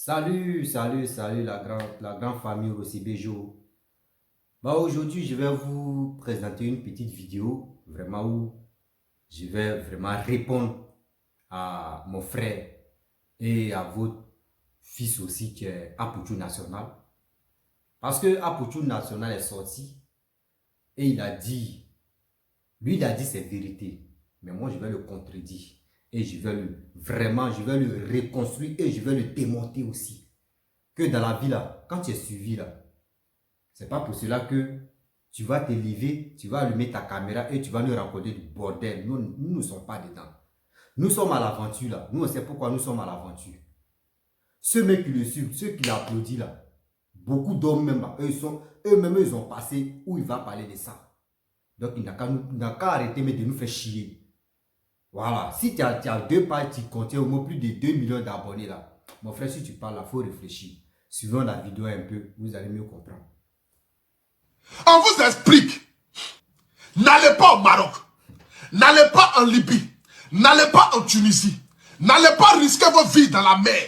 Salut la grande famille Rossi Bejo. Aujourd'hui, je vais vous présenter une petite vidéo vraiment où je vais vraiment répondre à mon frère et à votre fils aussi qui est Apouchou National. Parce que Apouchou National est sorti et lui il a dit ses vérités. Mais moi je vais le contredire et je vais le reconstruire et je vais le démonter aussi. Que dans la vie là, quand tu es suivi là, c'est pas pour cela que tu vas te lever, tu vas allumer ta caméra et tu vas nous raconter du bordel. Nous ne sommes pas dedans. Nous sommes à l'aventure là. Nous on sait pourquoi nous sommes à l'aventure. Ceux mecs qui le suivent, ceux qui l'applaudissent là, beaucoup d'hommes même là, eux-mêmes ils ont passé où il va parler de ça. Donc il n'a qu'à arrêter mais de nous faire chier. Voilà, si tu as deux pages qui contiennent au moins plus de 2 millions d'abonnés là, mon frère, si tu parles là, il faut réfléchir. Suivons la vidéo un peu, vous allez mieux comprendre. On vous explique. N'allez pas au Maroc. N'allez pas en Libye. N'allez pas en Tunisie. N'allez pas risquer vos vies dans la mer.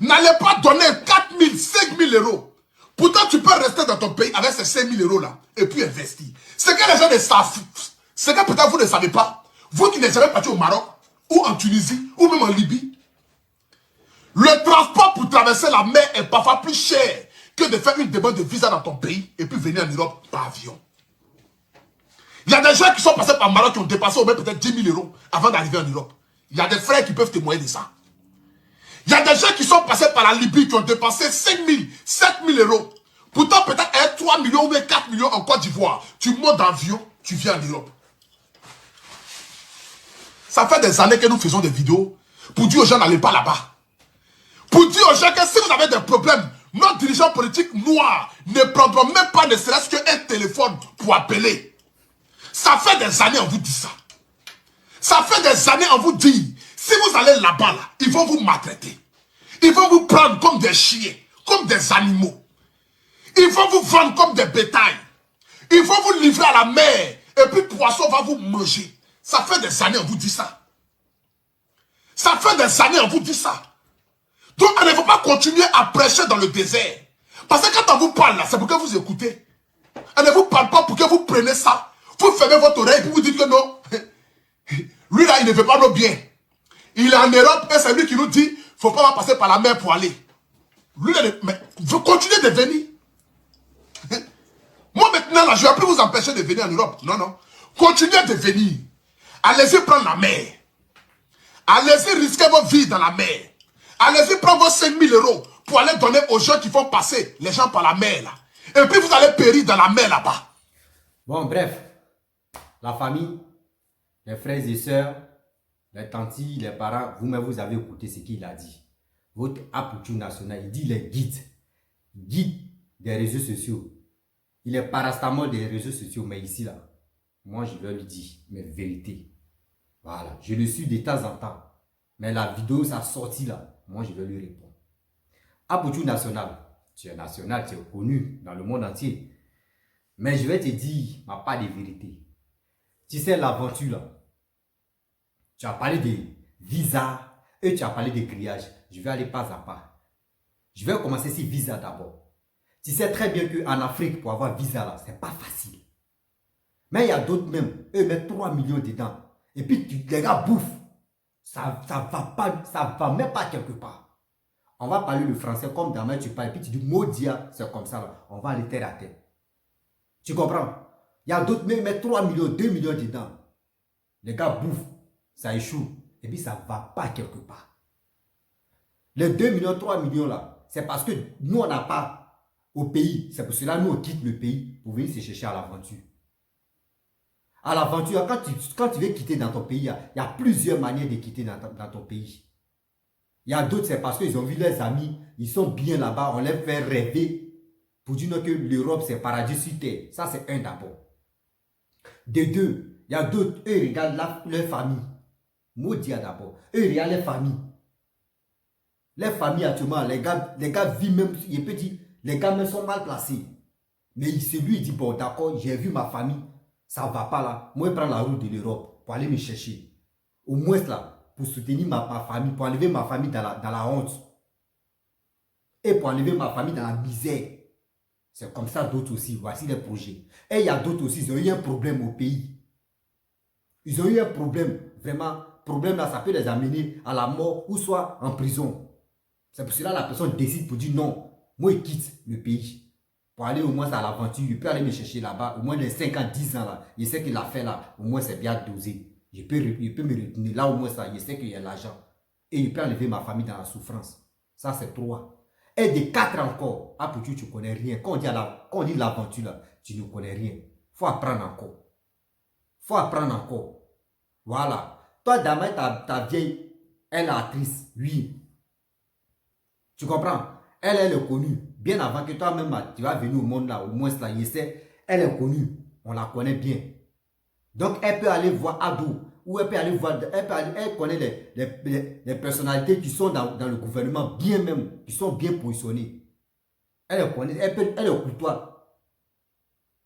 N'allez pas donner 4 000, 5 000 euros. Pourtant, tu peux rester dans ton pays avec ces 5 000 euros là et puis investir. Ce que les gens ne savent, ce que peut-être vous ne savez pas, vous qui n'êtes jamais parti au Maroc, ou en Tunisie, ou même en Libye, le transport pour traverser la mer est parfois plus cher que de faire une demande de visa dans ton pays et puis venir en Europe par avion. Il y a des gens qui sont passés par Maroc qui ont dépassé au moins peut-être 10 000 euros avant d'arriver en Europe. Il y a des frères qui peuvent témoigner de ça. Il y a des gens qui sont passés par la Libye qui ont dépensé 5 000, 7 000 euros. Pourtant, peut-être avec 3 millions ou 4 millions en Côte d'Ivoire, tu montes d'avion, tu viens en Europe. Ça fait des années que nous faisons des vidéos pour dire aux gens n'allez pas là-bas. Pour dire aux gens que si vous avez des problèmes, nos dirigeants politiques noirs ne prendront même pas ne serait-ce qu'un téléphone pour appeler. Ça fait des années on vous dit ça. Ça fait des années on vous dit, si vous allez là-bas, là, ils vont vous maltraiter. Ils vont vous prendre comme des chiens, comme des animaux. Ils vont vous vendre comme des bétails. Ils vont vous livrer à la mer et puis poisson va vous manger. Ça fait des années on vous dit ça. Ça fait des années on vous dit ça. Donc, on ne faut pas continuer à prêcher dans le désert. Parce que quand on vous parle là, c'est pour que vous écoutez. On ne vous parle pas pour que vous preniez ça. Vous fermez votre oreille et puis vous dites que non. Lui là, il ne veut pas nos biens. Il est en Europe et c'est lui qui nous dit, il ne faut pas passer par la mer pour aller. Lui là, mais vous continuez de venir. Moi maintenant là, je ne vais plus vous empêcher de venir en Europe. Non, non. Continuez de venir. Allez-y prendre la mer. Allez-y risquer vos vies dans la mer. Allez-y prendre vos 5 000 euros pour aller donner aux gens qui font passer les gens par la mer là. Et puis vous allez périr dans la mer là-bas. Bon, bref, la famille, les frères et sœurs, les tantis, les parents, vous-même vous avez écouté ce qu'il a dit. Votre Apouchou National, il dit les guides des réseaux sociaux. Il est parastamol des réseaux sociaux, mais ici là, moi je vais lui dire mes vérités. Voilà, je le suis de temps en temps. Mais la vidéo, ça sorti là. Moi, je vais lui répondre. Apouchou National, tu es national, tu es connu dans le monde entier. Mais je vais te dire ma part de vérité. Tu sais, l'aventure là, tu as parlé de visa et tu as parlé de grillage. Je vais aller pas à pas. Je vais commencer sur visa d'abord. Tu sais très bien qu'en Afrique, pour avoir visa là, c'est pas facile. Mais il y a d'autres même, eux mettent 3 millions dedans. Et puis les gars bouffent. Ça va même pas quelque part. On va parler le français comme dans tu parles, et puis tu dis Modia, c'est comme ça là. On va aller terre à terre. Tu comprends? Il y a d'autres même mettent 3 millions, 2 millions dedans. Les gars bouffent, ça échoue. Et puis ça va pas quelque part. Les 2 millions, 3 millions là, c'est parce que nous on n'a pas au pays. C'est pour cela que nous on quitte le pays pour venir se chercher à l'aventure. À l'aventure, quand tu veux quitter dans ton pays, il y a plusieurs manières de quitter dans ton pays. Il y a d'autres, c'est parce qu'ils ont vu leurs amis, ils sont bien là-bas, on les fait rêver pour dire que l'Europe c'est paradis sur terre. Ça c'est un d'abord. De deux, il y a d'autres, eux regardent leur famille. Maudit d'abord. Eux regardent leur famille. Les familles actuellement, les gars vivent même, il peut dire, les gars même sont mal placés. Mais celui il dit, bon d'accord, j'ai vu ma famille. Ça ne va pas là. Moi, je prends la route de l'Europe pour aller me chercher. Au moins là, pour soutenir ma famille, pour enlever ma famille dans la honte. et pour enlever ma famille dans la misère. C'est comme ça d'autres aussi. Voici les projets. Et il y a d'autres aussi, ils ont eu un problème au pays. Ils ont eu un problème, vraiment. Problème là, ça peut les amener à la mort ou soit en prison. C'est pour cela que la personne décide pour dire non. Moi, il quitte le pays. Pour aller au moins à l'aventure. Il peut aller me chercher là-bas. Au moins les 5 ans, 10 ans là. Il sait qu'il a fait là. Au moins, c'est bien dosé. Il peut me retenir. Là, au moins, ça, il sait qu'il y a l'argent. Et il peut enlever ma famille dans la souffrance. Ça, c'est 3. Et des 4 encore. Ah, pour tu ne connais rien. Quand on dit l'aventure là, tu ne connais rien. Il faut apprendre encore. Il faut apprendre encore. Voilà. Toi, Damae, ta vieille, elle est actrice. Oui. Tu comprends? Elle est connue. Bien avant que toi-même, tu vas venir au monde là, au moins là, il sait, elle est connue. On la connaît bien. Donc, elle peut aller voir Ado. Ou elle peut aller voir, elle connaît les personnalités qui sont dans le gouvernement, bien même, qui sont bien positionnées. Elle connaît, elle est courtois.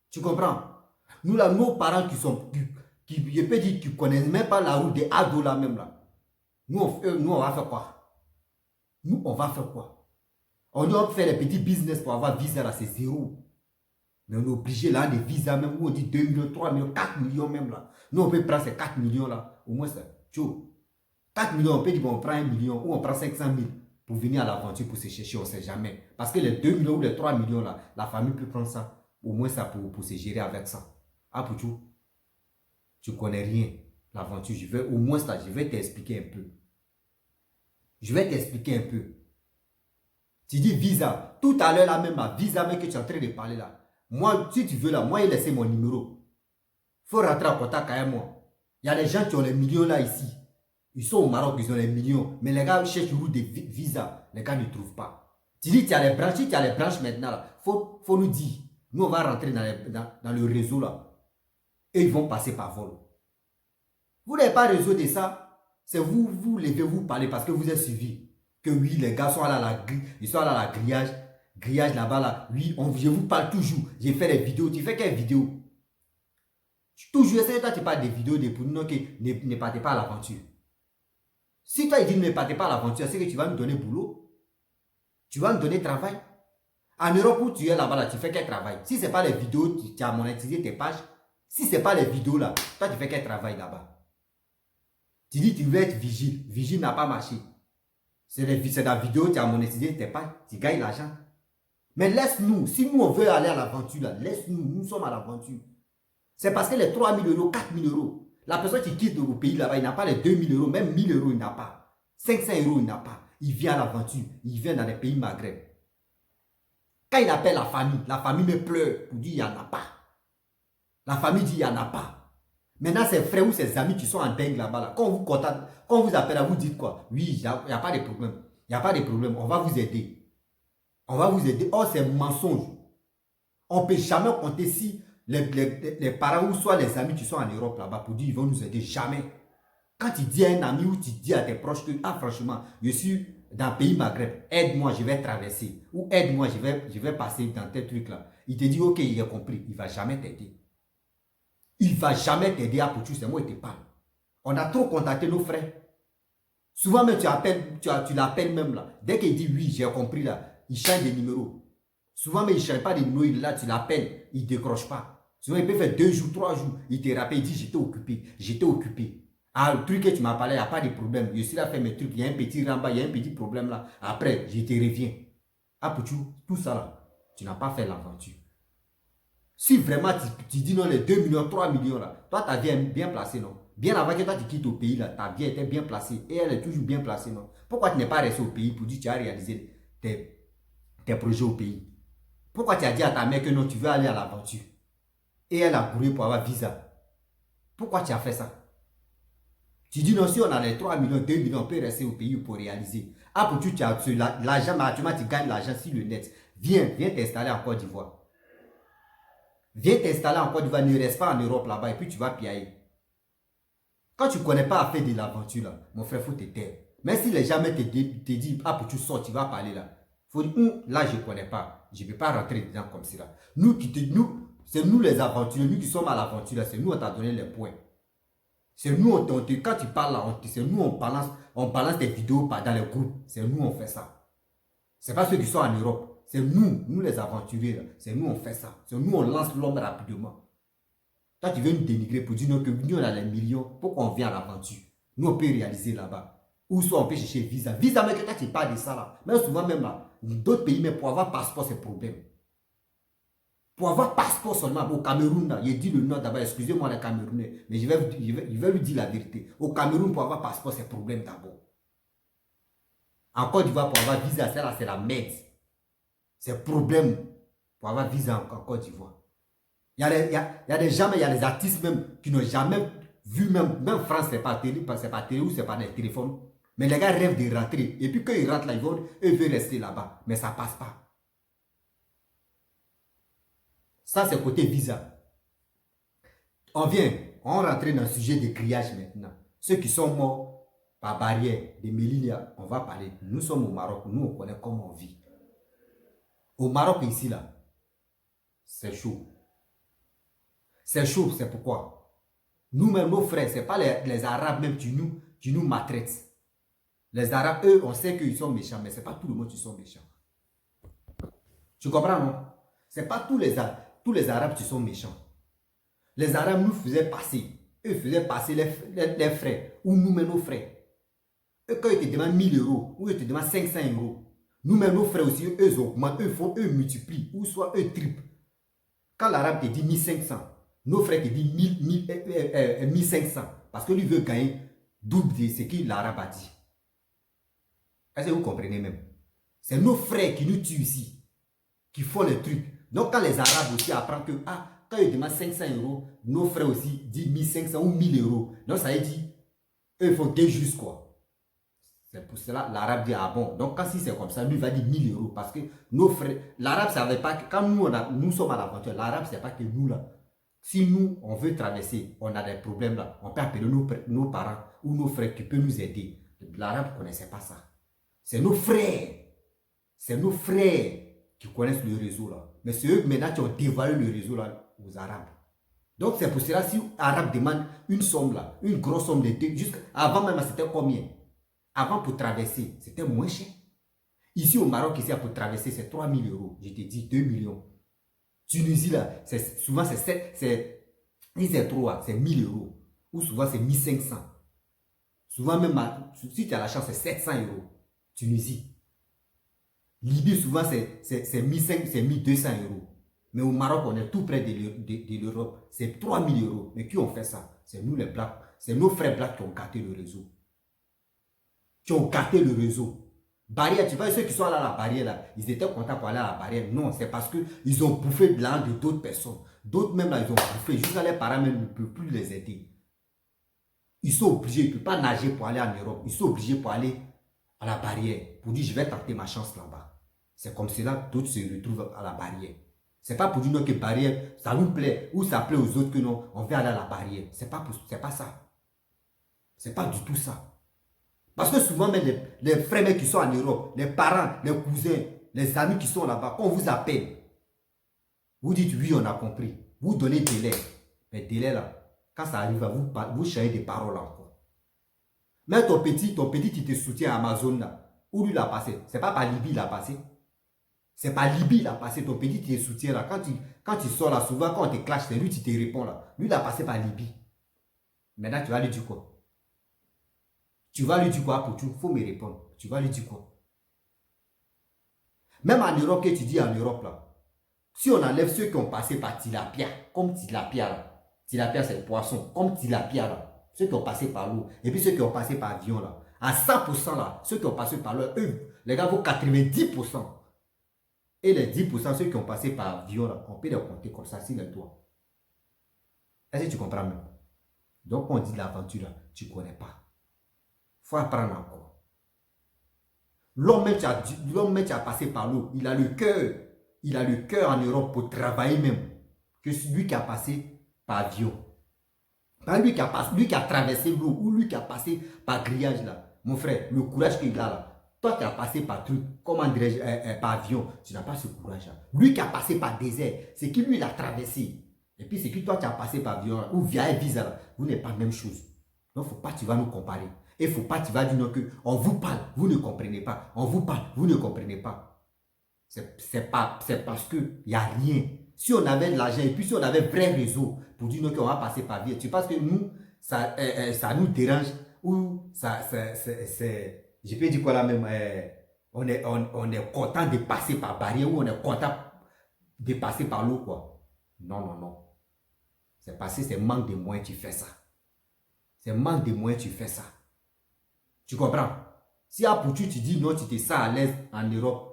Tu comprends? Nous là, nos parents je peux dire, qui connaissent même pas la route des ados là même là. Nous, on va faire quoi? Nous, on va faire quoi? On doit faire les petits business pour avoir visa là, c'est 0. Mais on est obligé là, des visas même, où on dit 2 millions, 3 millions, 4 millions même là. Nous, on peut prendre ces 4 millions là. Au moins, c'est chaud. 4 millions, on peut dire qu'on prend 1 million ou on prend 500 000 pour venir à l'aventure pour se chercher, on ne sait jamais. Parce que les 2 millions ou les 3 millions là, la famille peut prendre ça. Au moins ça pour se gérer avec ça. Ah, pour tout. Tu ne connais rien. L'aventure, au moins ça, je vais t'expliquer un peu. Je vais t'expliquer un peu. Tu dis visa. Tout à l'heure là même, ma visa même que tu es en train de parler là. Moi, si tu veux là, moi, il laisse mon numéro. Il faut rentrer en contact avec moi. Il y a des gens qui ont les millions là ici. Ils sont au Maroc, ils ont les millions. Mais les gars cherchent route de visa. Les gars ne trouvent pas. Tu dis, tu as les branches, si tu as les branches maintenant là, faut nous dire. Nous, on va rentrer dans le réseau là. Et ils vont passer par vol. Vous n'avez pas réseau de ça. C'est vous levez-vous parler parce que vous êtes suivi. Que oui, les gars sont allés à la grillage là-bas là. Oui, je vous parle toujours. J'ai fait des vidéos. Tu fais quelle vidéo? Toujours, essaye toi, tu parles des vidéos pour nous que ne partez pas à l'aventure. Si toi, il dit ne partez pas à l'aventure, c'est que tu vas nous donner boulot. Tu vas nous donner travail. En Europe où tu es là-bas, là, tu fais quel travail? Si ce n'est pas les vidéos, tu as monétisé tes pages. Si ce n'est pas les vidéos là, toi, tu fais quel travail là-bas? Tu dis tu veux être vigile. Vigile n'a pas marché. C'est la vidéo, tu as monétisé tes pages, tu gagnes l'argent. Mais laisse-nous, si nous on veut aller à l'aventure là, laisse-nous, nous sommes à l'aventure. C'est parce que les 3 000 euros, 4 000 euros, la personne qui quitte le pays là-bas, il n'a pas les 2 000 euros, même 1 000 euros, il n'a pas. 500 euros, il n'a pas. Il vient à l'aventure, il vient dans les pays Maghreb. Quand il appelle la famille me pleure pour dire il n'y en a pas. La famille dit il n'y en a pas. Maintenant, ses frères ou ses amis qui sont en dingue là-bas, là, quand on vous contacte, quand on vous appelle, vous dites quoi? Oui, il n'y a pas de problème. Il n'y a pas de problème, on va vous aider. On va vous aider. Oh, c'est mensonge. On ne peut jamais compter si les parents ou soit les amis qui sont en Europe là-bas pour dire ils vont nous aider. Jamais. Quand tu dis à un ami ou tu dis à tes proches que, ah franchement, je suis dans le pays Maghreb, aide-moi, je vais traverser. Ou aide-moi, je vais passer dans tel truc là. Il te dit, ok, il a compris. Il ne va jamais t'aider. Il ne va jamais t'aider à pour tout, c'est moi qui te parle. On a trop contacté nos frères. Souvent même tu l'appelles même là. Dès qu'il dit oui, j'ai compris là, il change de numéro. Souvent mais il ne change pas de numéro, il est là, tu l'appelles, il ne décroche pas. Souvent il peut faire 2 jours, 3 jours, il te rappelle, il dit j'étais occupé. Ah, le truc que tu m'as parlé, il n'y a pas de problème. Je suis là, faire mes trucs, il y a un petit ramba, il y a un petit problème là. Après, je te reviens. Ah, pour tout ça là, tu n'as pas fait l'aventure. Si vraiment tu dis non, les 2 millions, 3 millions là, toi ta vie est bien placée, non? Bien avant que toi tu quittes au pays là, ta vie était bien placée et elle est toujours bien placée, non? Pourquoi tu n'es pas resté au pays pour dire que tu as réalisé tes projets au pays? Pourquoi tu as dit à ta mère que non, tu veux aller à l'aventure? Et elle a couru pour avoir visa. Pourquoi tu as fait ça? Tu dis non, si on a les 3 millions, 2 millions, on peut rester au pays pour réaliser. Ah, pour tu as l'argent, mais tu gagnes l'argent sur le net. Viens t'installer en Côte d'Ivoire. Viens t'installer en Côte d'Ivoire, ne reste pas en Europe là-bas et puis tu vas piailler. Quand tu ne connais pas à faire de l'aventure là, mon frère, il faut te taire. Mais si les gens te disent, ah, pour tu sors, tu vas parler là. Il faut dire, là, je ne connais pas. Je ne peux pas rentrer dedans comme ça. C'est nous les aventuriers, nous qui sommes à l'aventure là, c'est nous on t'a donné les points. C'est nous, quand tu parles là, c'est nous on balance tes vidéos dans les groupes. C'est nous on fait ça. C'est pas ceux qui sont en Europe. C'est nous les aventuriers. C'est nous, on fait ça. C'est nous, on lance l'homme rapidement. Toi, tu veux nous dénigrer pour dire que nous, on a les millions. Pourquoi on vient à l'aventure? Nous, on peut réaliser là-bas. Ou soit on peut chercher visa. Visa, mais que toi, tu parles de ça là. Même souvent, même là, d'autres pays, mais pour avoir passeport, c'est problème. Pour avoir passeport seulement, au Cameroun, là, il dit le nom d'abord, excusez-moi les Camerounais, mais je vais lui dire la vérité. Au Cameroun, pour avoir passeport, c'est problème d'abord. En Côte d'Ivoire, pour avoir visa, là, c'est la merde. C'est problème pour avoir visa en Côte d'Ivoire. Il y a des gens, il y a des artistes même qui n'ont jamais vu, même France, c'est pas télé ou c'est pas des téléphones. Mais les gars rêvent de rentrer. Et puis quand ils rentrent là, ils veulent rester là-bas. Mais ça passe pas. Ça, c'est côté visa. On rentre dans le sujet de grillage maintenant. Ceux qui sont morts par barrière, des Mélilia, on va parler. Nous sommes au Maroc, nous on connaît comment on vit. Au Maroc ici là, c'est chaud. C'est chaud, c'est pourquoi. Nous-mêmes, nos frères, ce n'est pas les Arabes même qui nous maltraitent. Les Arabes, eux, on sait qu'ils sont méchants, mais ce n'est pas tout le monde qui sont méchants. Tu comprends, non? Ce n'est pas tous les Arabes qui sont méchants. Les Arabes nous faisaient passer. Eux faisaient passer les frères, ou nous-mêmes nos frères. Eux, quand ils te demandent 1000 euros, ou ils te demandent 500 euros, nous-mêmes nos frères aussi, eux augmentent, eux multiplient, ou soit eux triplent. Quand l'Arabe te dit 1500, nos frères te disent 1500, parce que lui veut gagner double de ce que l'Arabe a dit. Est-ce que vous comprenez même? C'est nos frères qui nous tuent ici, qui font les trucs. Donc quand les Arabes aussi apprennent que, quand ils demandent 500 euros, nos frères aussi disent 1500 ou 1000 euros. Donc ça veut dire, eux ils font des justes quoi. C'est pour cela l'Arabe dit, bon, donc quand si c'est comme ça, lui va dire 1000 euros. Parce que nos frères, l'Arabe ne savait pas que, quand nous sommes à l'aventure, l'Arabe ne sait pas que nous là, si nous, on veut traverser, on a des problèmes là, on peut appeler nos parents ou nos frères qui peuvent nous aider. L'Arabe ne connaissait pas ça. C'est nos frères. C'est nos frères qui connaissent le réseau là. Mais c'est eux maintenant qui ont dévoilé le réseau là aux Arabes. Donc c'est pour cela si l'Arabe demande une somme là, une grosse somme d'été, avant même c'était combien? Avant pour traverser, c'était moins cher. Ici au Maroc, ici pour traverser, c'est 3000 euros. Je te dis 2 millions. Tunisie là, souvent c'est 3, c'est 1000 euros. Ou souvent c'est 1500. Souvent même, si tu as la chance, c'est 700 euros. Tunisie. Libye, souvent c'est 1500, c'est 1200 euros. Mais au Maroc, on est tout près de l'Europe. C'est 3000 euros. Mais qui ont fait ça? C'est nous les Blacks. C'est nos frères Blacks qui ont gâté le réseau. Qui ont gâté le réseau. Barrière, tu vois, ceux qui sont là à la barrière, là, ils étaient contents pour aller à la barrière. Non, c'est parce qu'ils ont bouffé de l'argent de d'autres personnes. D'autres même, là, ils ont bouffé. Jusqu'à les parents même ne peuvent plus les aider. Ils sont obligés, ils ne peuvent pas nager pour aller en Europe. Ils sont obligés pour aller à la barrière. Pour dire, je vais tenter ma chance là-bas. C'est comme cela que d'autres se retrouvent à la barrière. C'est pas pour dire non, que barrière, ça nous plaît, ou ça plaît aux autres que non, on veut aller à la barrière. C'est pas ça. C'est pas du tout ça. Parce que souvent, même les frères qui sont en Europe, les parents, les cousins, les amis qui sont là-bas, quand on vous appelle, vous dites oui, on a compris. Vous donnez délai. Mais délai là, quand ça arrive, vous changez des paroles encore. Mais ton petit, il te soutient à Amazon là. Où lui l'a passé? C'est pas par Libye il a passé. C'est par Libye il a passé. Ton petit, il te soutient là. Quand tu sors là, souvent quand on te clash, c'est lui qui te répond là. Lui il a passé par Libye. Maintenant, tu vas lui dire quoi? Tu vas lui dire quoi pour tout? Il faut me répondre. Tu vas lui dire quoi? Même en Europe, que tu dis en Europe là, si on enlève ceux qui ont passé par tilapia, comme tilapia là, tilapia c'est le poisson, comme tilapia là, ceux qui ont passé par l'eau, et puis ceux qui ont passé par avion là, à 100% là, ceux qui ont passé par l'eau, eux, les gars, vaut 90%. Et les 10%, ceux qui ont passé par avion là, on peut les compter comme ça, si les doigts. Est-ce que tu comprends même? Donc on dit de l'aventure là, tu ne connais pas. Il faut apprendre encore. L'homme même qui a passé par l'eau, il a le cœur en Europe pour travailler même, que celui qui a passé par avion. Pas lui qui a traversé l'eau, ou lui qui a passé par grillage là. Mon frère, le courage qu'il a là. Toi qui as passé par truc, comment dirais-je, par avion, tu n'as pas ce courage là. Lui qui a passé par désert, c'est qui lui il a traversé. Et puis c'est qui toi qui as passé par avion là, ou via un visa là, vous n'êtes pas la même chose. Donc il ne faut pas que tu vas nous comparer. Et il ne faut pas que tu vas dire non que on vous parle, vous ne comprenez pas. On vous parle, vous ne comprenez pas. C'est parce qu'il n'y a rien. Si on avait de l'argent et puis si on avait vrai réseau pour dire qu'on va passer par vie, tu penses que nous, ça nous dérange ou je peux dire quoi là même, on est content de passer par barrière ou on est content de passer par l'eau quoi. Non, non, non. C'est parce que c'est manque de moyens tu fais ça. C'est manque de moyens tu fais ça. Tu comprends? Si à Poutou tu dis non, tu te sens à l'aise en Europe,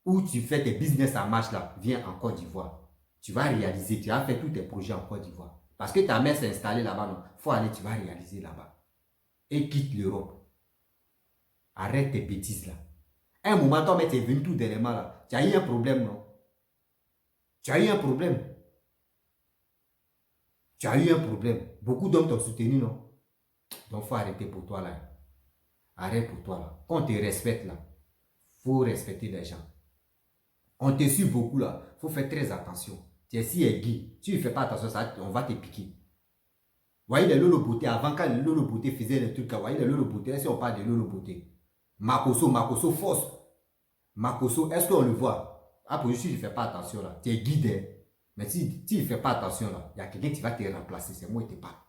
où tu fais tes business en marche là, viens en Côte d'Ivoire. Tu vas réaliser, tu vas faire tous tes projets en Côte d'Ivoire. Parce que ta mère s'est installée là-bas, non. Il faut aller, tu vas réaliser là-bas. Et quitte l'Europe. Arrête tes bêtises là. Un moment, toi, tu es venu tout dernièrement là. Tu as eu un problème, non? Tu as eu un problème. Tu as eu un problème. Beaucoup d'hommes t'ont soutenu, non? Donc, il faut arrêter pour toi là. Arrête pour toi là. Quand on te respecte là, il faut respecter les gens. On te suit beaucoup là. Il faut faire très attention. Tu es si aiguë. Si tu ne fais pas attention, ça, on va te piquer. Vous voyez les Lolo Beauté, avant quand les Lolo Beauté faisaient les trucs, vous voyez les Lolo Beauté, si on parle de Lolo Beauté. Makoso force. Makoso, est-ce qu'on le voit? Après, si tu ne fais pas attention là, tu es guidé. Mais si tu ne fais pas attention là, il y a quelqu'un qui va te remplacer, c'est moi et tes pas.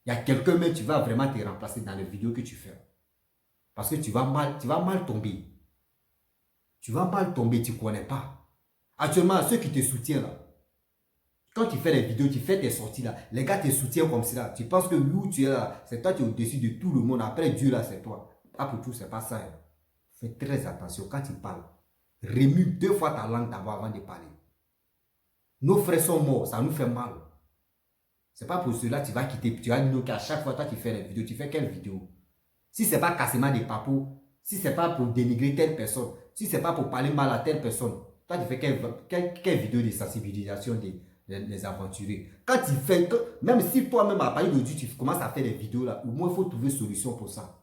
Il y a quelqu'un même qui va vraiment te remplacer dans les vidéos que tu fais. Parce que tu vas mal tomber. Tu vas mal tomber, tu ne connais pas. Actuellement, ceux qui te soutiennent là, quand tu fais les vidéos, tu fais tes sorties là, les gars te soutiennent comme ça. Tu penses que où tu es là, c'est toi qui es au-dessus de tout le monde. Après Dieu là, c'est toi. Pas pour tout, c'est pas ça. Hein. Fais très attention quand tu parles. Remue 2 fois ta langue d'abord avant de parler. Nos frères sont morts, ça nous fait mal. C'est pas pour cela que tu vas quitter. Tu vas dire qu'à chaque fois, toi, tu fais les vidéos. Tu fais quelle vidéo? Si c'est pas cassement des papous, si c'est pas pour dénigrer telle personne, si c'est pas pour parler mal à telle personne, toi, tu fais quelle vidéo de sensibilisation des aventuriers? Quand tu fais, même si toi-même à partir d'aujourd'hui, tu commences à faire des vidéos là, au moins, il faut trouver solution pour ça.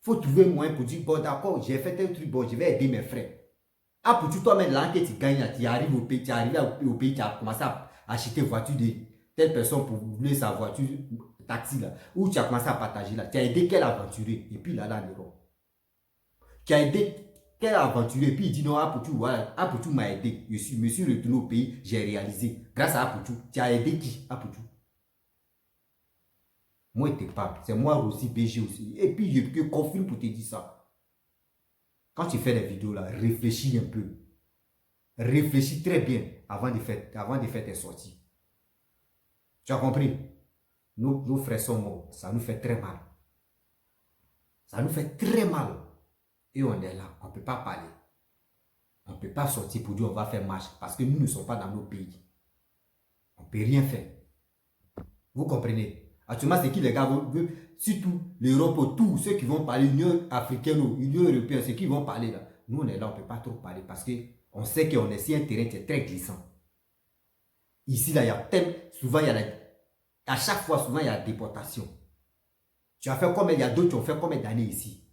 Il faut trouver moyen pour dire, bon, d'accord, j'ai fait un truc, bon, je vais aider mes frères. Ah, pour toi-même, là, que tu gagnes, tu arrives au pays, tu as commencé à acheter voiture de telle personne pour louer sa voiture, taxi là, où tu as commencé à partager là. Tu as aidé quel aventurier? Et puis là, en Europe. Tu as aidé quel aventurier? Et puis il dit non, Apoutou, voilà, Apoutou m'a aidé. Je me suis retourné au pays, j'ai réalisé. Grâce à Apoutou, tu as aidé qui? Apoutou. Moi, t'es pas. C'est moi aussi, BG aussi. Et puis je confirme pour te dire ça. Quand tu fais des vidéos là, réfléchis un peu. Réfléchis très bien avant de faire tes sorties. Tu as compris? Nos frères sont morts. Ça nous fait très mal. Ça nous fait très mal. Et on est là. On ne peut pas parler. On ne peut pas sortir pour dire on va faire marche. Parce que nous ne sommes pas dans nos pays. On ne peut rien faire. Vous comprenez? Actuellement, c'est qui les gars veulent, surtout l'Europe, tous ceux qui vont parler, l'Union africaine ou l'Union européenne, ceux qui vont parler là. Nous, on est là, on ne peut pas trop parler parce qu'on sait qu'on est si un terrain qui est très glissant. Ici, là, il y a souvent, à chaque fois, souvent, il y a déportation. Tu as fait combien, il y a d'autres qui ont fait combien d'années ici?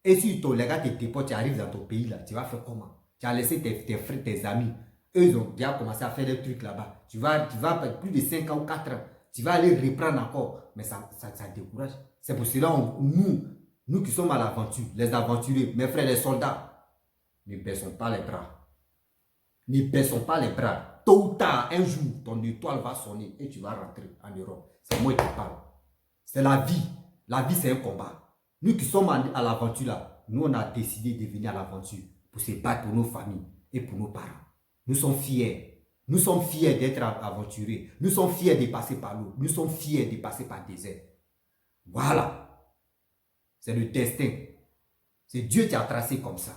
Et si les gars te déportent, tu arrives dans ton pays là, tu vas faire comment? Tu as laissé tes frères, tes amis. Eux, ils ont déjà commencé à faire des trucs là-bas. Tu vas plus de 5 ans ou 4 ans. Tu vas aller reprendre encore. Mais ça décourage. C'est pour cela, nous qui sommes à l'aventure, les aventuriers, mes frères, les soldats, ne baissons pas les bras. Ne baissons pas les bras. Tôt ou tard, un jour, ton étoile va sonner et tu vas rentrer en Europe. C'est moi qui parle. C'est la vie. La vie, c'est un combat. Nous qui sommes à l'aventure là, nous on a décidé de venir à l'aventure pour se battre pour nos familles et pour nos parents. Nous sommes fiers. Nous sommes fiers d'être aventuriers. Nous sommes fiers de passer par l'eau. Nous sommes fiers de passer par le désert. Voilà. C'est le destin. C'est Dieu qui a tracé comme ça.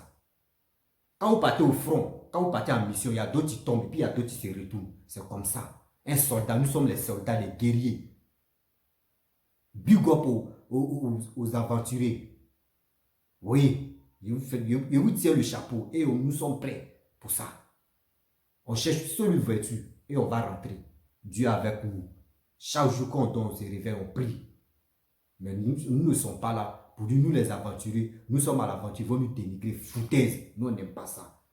Quand vous partez au front, quand vous partez en mission, il y a d'autres qui tombent et puis il y a d'autres qui se retournent. C'est comme ça. Un soldat, nous sommes les soldats, les guerriers. Big up aux aventuriers. Oui, je vous tiens le chapeau et nous sommes prêts pour ça. On cherche seule une vertu et on va rentrer. Dieu avec nous. Chaque jour quand on se réveille, on prie. Mais nous ne sommes pas là pour dire nous les aventuriers. Nous sommes à l'aventure, ils vont nous dénigrer. Foutaise, nous on n'aime pas ça.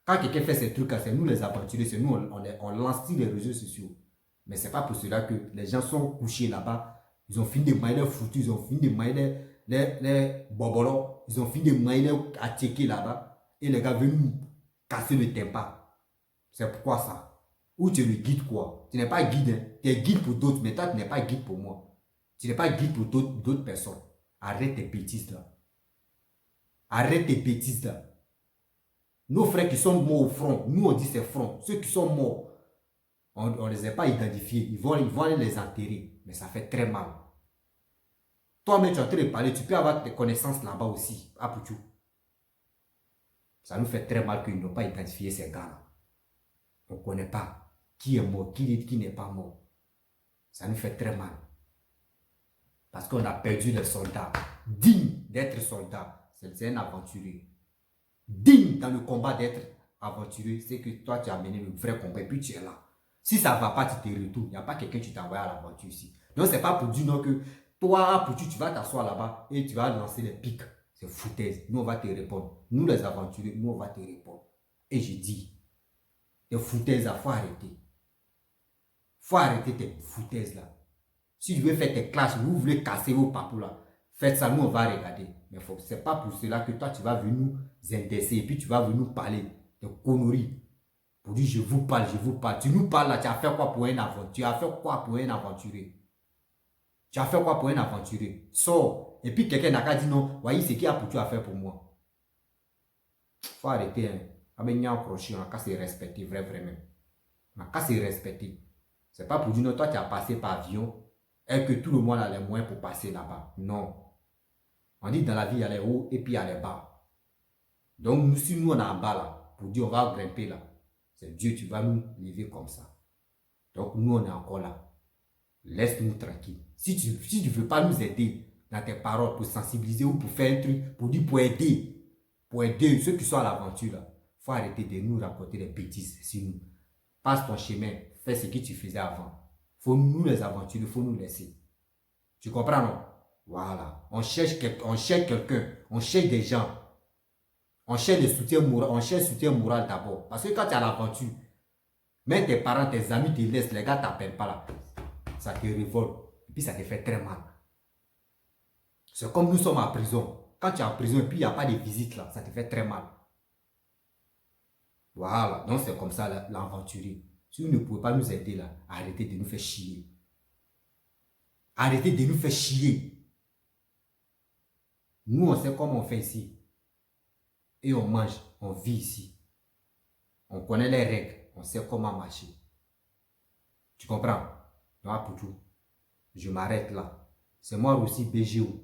Quand quelqu'un fait ces trucs, c'est nous les aventuriers, c'est nous on lance sur les réseaux sociaux. Mais ce n'est pas pour cela que les gens sont couchés là-bas. Ils ont fini de mailler les foutus, ils ont fini de mailler les bobolos, ils ont fini de mailler à checker là-bas. et les gars veulent nous casser le tympan. C'est pourquoi ça. Ou tu es le guide quoi. Tu n'es pas guide, hein. Tu es guide pour d'autres, mais toi tu n'es pas guide pour moi. Tu n'es pas guide pour d'autres personnes. Arrête tes bêtises là. Arrête tes bêtises là. Nos frères qui sont morts au front, nous on dit c'est front. Ceux qui sont morts, on ne les a pas identifiés. Ils vont aller les enterrer. Mais ça fait très mal. Toi-même, tu es en train de parler, tu peux avoir tes connaissances là-bas aussi, à Pouchou. Ça nous fait très mal qu'ils n'ont pas identifié ces gars-là. On ne connaît pas qui est mort, qui n'est pas mort. Ça nous fait très mal. Parce qu'on a perdu les soldats. Digne d'être soldat, c'est un aventurier. Digne dans le combat d'être aventurier, c'est que toi, tu as mené le vrai combat et puis tu es là. Si ça ne va pas, tu te retournes. Il n'y a pas quelqu'un qui t'a envoyé à l'aventure ici. Donc, ce n'est pas pour dire non que toi, Pouchou, tu vas t'asseoir là-bas et tu vas lancer les pics. C'est foutaise. Nous, on va te répondre. Nous, les aventuriers, nous, on va te répondre. Et je dis, tes foutaises là, il faut arrêter. Il faut arrêter tes foutaises là. Si tu veux faire tes classes, vous voulez casser vos papous là, faites ça, nous on va regarder. Mais ce n'est pas pour cela que toi tu vas venir nous intéresser et puis tu vas venir nous parler de conneries. Pour dire je vous parle, je vous parle. Tu nous parles là, tu as fait quoi pour un aventurier? Tu as fait quoi pour un aventurier? Tu as fait quoi pour un aventurier? Sors. Et puis quelqu'un n'a qu'à dire non, voyez ce qu'il y a pour tu à faire pour moi. Faut arrêter. Hein. On a qu'à se respecter, vraiment. On a qu'à se respecter. C'est pas pour dire non, toi tu as passé par avion et que tout le monde a les moyens pour passer là-bas. Non. On dit dans la vie, il y a les hauts et puis il y a les bas. Donc nous, si nous on est en bas là, pour dire on va grimper là, c'est Dieu, tu vas nous lever comme ça. Donc nous on est encore là. Laisse-nous tranquille. Si tu ne veux pas nous aider dans tes paroles pour sensibiliser ou pour faire un truc, pour dire pour aider ceux qui sont à l'aventure là, il faut arrêter de nous raconter des bêtises. Sinon, passe ton chemin, fais ce que tu faisais avant. Faut nous les aventuriers, il faut nous laisser. Tu comprends non? Voilà. On cherche quelqu'un, on cherche des gens. On cherche le soutien moral, moral d'abord. Parce que quand tu es à l'aventure, même tes parents, tes amis te laissent, les gars ne t'appellent pas là. Ça te révolte. Et puis ça te fait très mal. C'est comme nous sommes en prison. Quand tu es en prison et puis il n'y a pas de visite là, ça te fait très mal. Voilà. Donc c'est comme ça l'aventurier. Si vous ne pouvez pas nous aider là, arrêtez de nous faire chier. Arrêtez de nous faire chier. Nous, on sait comment on fait ici. Et on mange, on vit ici. On connaît les règles, on sait comment marcher. Tu comprends? Donc, pour tout, je m'arrête là. C'est moi aussi, BGO.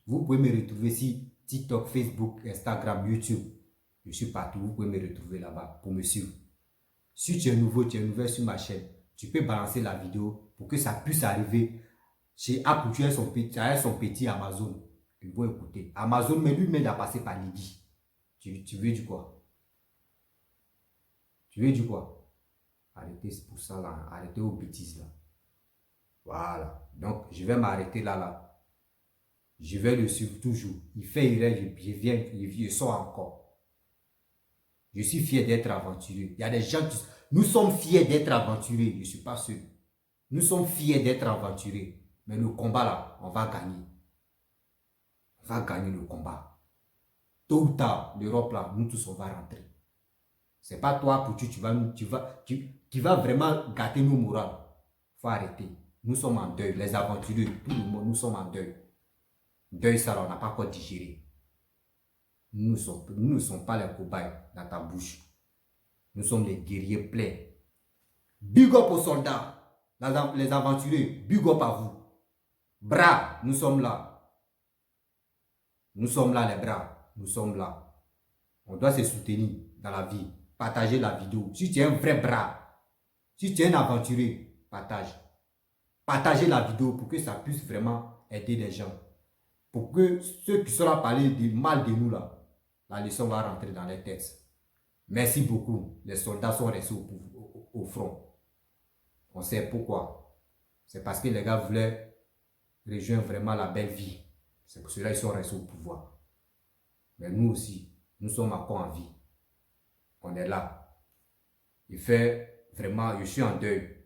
Vous pouvez me retrouver sur TikTok, Facebook, Instagram, YouTube. Je suis partout, vous pouvez me retrouver là-bas pour me suivre. Si tu es nouveau, tu es nouvelle sur ma chaîne, tu peux balancer la vidéo pour que ça puisse arriver chez Apple. Tu as son petit Amazon. Ils vont écouter. Amazon, mais lui-même, il a passé par Lydie. Tu veux du quoi? Tu veux du quoi? Arrêtez pour ça là. Arrêtez aux bêtises là. Voilà. Donc, je vais m'arrêter là. Je vais le suivre toujours. Il fait, il rêve, je viens, je sors encore. Je suis fier d'être aventurier. Il y a des gens qui... Nous sommes fiers d'être aventuriers. Je ne suis pas seul. Nous sommes fiers d'être aventuriers. Mais le combat là, on va gagner. On va gagner le combat. Tôt ou tard, l'Europe là, nous tous on va rentrer. C'est pas toi pour tu vas vraiment gâter nos morales. Faut arrêter. Nous sommes en deuil. Les aventuriers, tout le monde, nous sommes en deuil. Deuil ça, on n'a pas quoi digérer. Nous ne sommes pas les cobayes dans ta bouche. Nous sommes les guerriers pleins. Big up aux soldats, les aventuriers, big up à vous. Bras, nous sommes là. Nous sommes là, les bras. Nous sommes là. On doit se soutenir dans la vie. Partager la vidéo. Si tu es un vrai bras, si tu es un aventurier, partage. Partagez la vidéo pour que ça puisse vraiment aider les gens. Pour que ceux qui seront parler du mal de nous là, la leçon va rentrer dans les têtes. Merci beaucoup. Les soldats sont restés au front. On sait pourquoi. C'est parce que les gars voulaient rejoindre vraiment la belle vie. C'est pour cela qu'ils sont restés au pouvoir. Mais nous aussi, nous sommes encore en vie. On est là. Il fait vraiment, je suis en deuil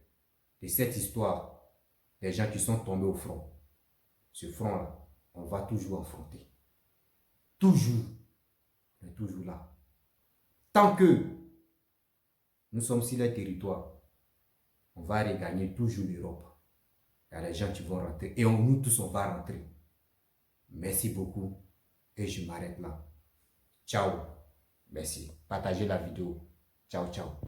de cette histoire des gens qui sont tombés au front. Ce front-là, on va toujours affronter. Toujours. On est toujours là. tant que nous sommes sur les territoires, on va regagner toujours l'Europe. Il y a des gens qui vont rentrer et nous tous, on va rentrer. Merci beaucoup et je m'arrête là. Ciao. Merci. Partagez la vidéo. Ciao, ciao.